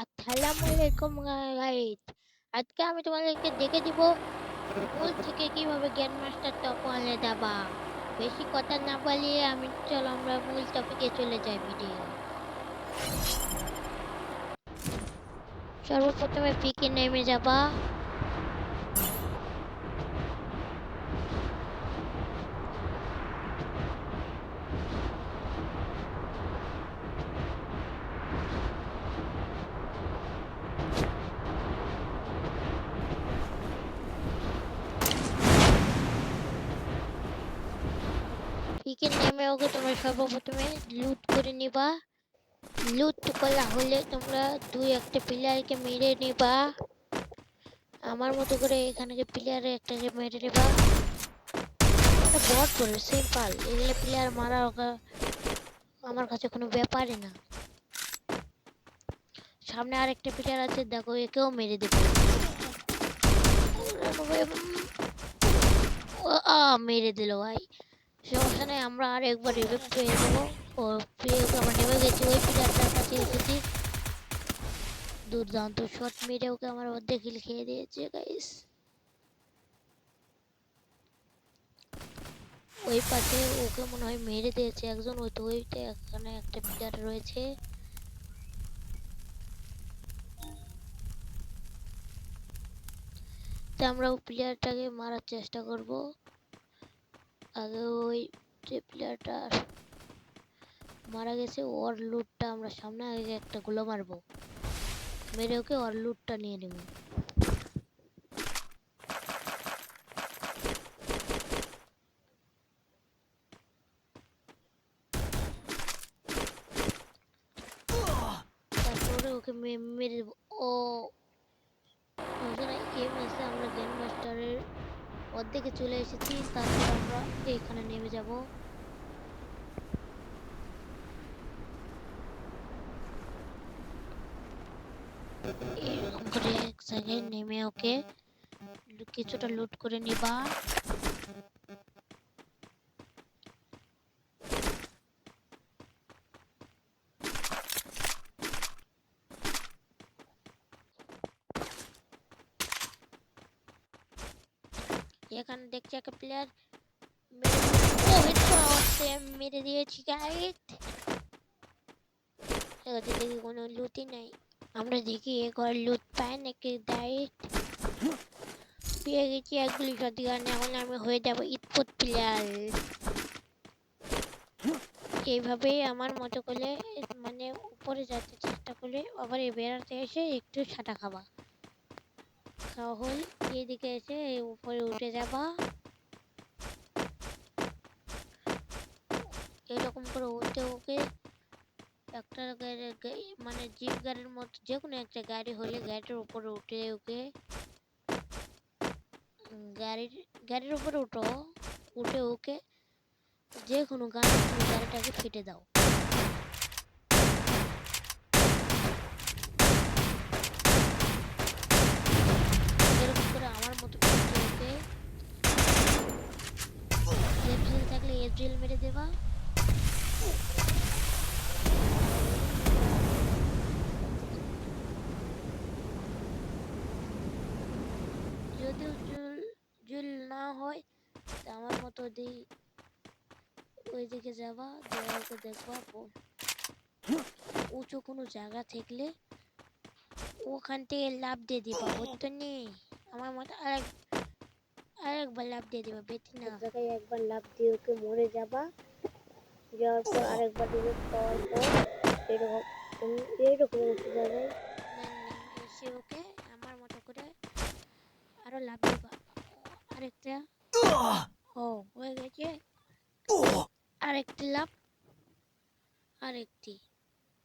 আসসালামু আলাইকুম গাইস। আজকে আমি তোমাদেরকে দেখে দিব মূল থেকে কিভাবে গ্র্যান্ড মাস্টার টপ ওয়ানে যাবা। বেশি কথা না বলিয়ে চলো আমরা মূল টপিকে চলে যাই ভিডিও। সর্বপ্রথমে পিকে নেমে যাবা। পিকে নেমে ওকে তোমরা সর্বপ্রথমে লুট করে নিবা। লুট করা হলে তোমরা দুই একটা প্লেয়ারকে মেরে নিবা। আমার মতো করে এখানে যে প্লেয়ারে একটাকে মেরে নিবা। এটা বট বলে সিম্পল, এগুলো প্লেয়ার মারা আমার কাছে কোনো ব্যাপারই না। সামনে আরেকটা প্লেয়ার আছে, দেখো একেও মেরে দেবে। মেরে দিল ভাই, সমস্যা নেই, আমরা আর একবার রিভাইভ পেয়ে যাবো। ও প্লেয়ার আমরা নেমে গেছি, ওই প্লেয়ারটার কাছে এসেছি। দুর্দান্ত শট মেরে ওকে আমার অর্ধেক কিল খেয়ে দিয়েছে গাইস। ওই পাশে ওকে মনে হয় মেরে দিয়েছে একজন, ওই তো ওইটা এখানে একটা প্লেয়ার রয়েছে। তো আমরা ওই প্লেয়ারটাকে মারার চেষ্টা করব। আগে ওই যে প্লেয়ারটা মারা গেছে ওর লুটটা আমরা সামনে আগে একটা গোলা মারবো, মেরে ওকে ওর লুটটা নিয়ে নেব। তারপরে ওকে মেরে দেবো। ও ওখানে এম এসে আমরা গ্র্যান্ড মাস্টারের অর্ধেকে চলে এসেছি। তারপর আমরা এখানে নেমে যাব। এরকম করে এক জায়গায় নেমে ওকে কিছুটা লুট করে নিবা। এখানে দেখছি একটা প্লেয়ার মেরে দিয়েছি গাইড। দেখি কোনো লুটই নাই, আমরা দেখি এ ঘর লুট পায় নাকি। গাইড পেয়ে গেছি এক গুলি শটগান, এখন আমি হয়ে যাব স্পোর্ট প্লেয়ার। এইভাবেই আমার মতো করে মানে উপরে যেতে চেষ্টা করলে আবার বেড়াতে এসে একটু ছাটা খাওয়া হলে এদিকে এসে উপরে উঠে যাবা। এরকম করে উঠতে ওকে একটা মানে জিপ গাড়ির মতো যে কোনো একটা গাড়ি হলে গাড়ির উপরে উঠে ওকে গাড়ির গাড়ির উপরে উঠে ওকে যে কোনো গাড়িটাকে ফেটে দাও। এরকম করে আমার মতো ওকে এফজিএল থাকলে এফজিএল মেরে দেবা। যদি জুল না হয় তা আমার মতো ওইদিকে যাবা, ওকে দেখবা উঁচু কোনো জায়গা থাকলে ওখান থেকে লাফ দিয়ে দিবা। বুঝতে নেই আমার মতো আরেকবার লাফ দিয়ে দিবা, বেশি না, জায়গায় একবার লাফ দিয়ে ওকে মরে যাবা। যাওয়ার পর আরেকবার রিভাইভ পাওয়ার পর এরকম এইরকম উঁচু জায়গায় এসে ওকে আমার মতো করে আরো লাফ দিবা। আরেকটা ও হয়ে গেছে, আরেকটি লাফ, আরেকটি।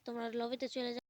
তোমরা লবিতে চলে যাও।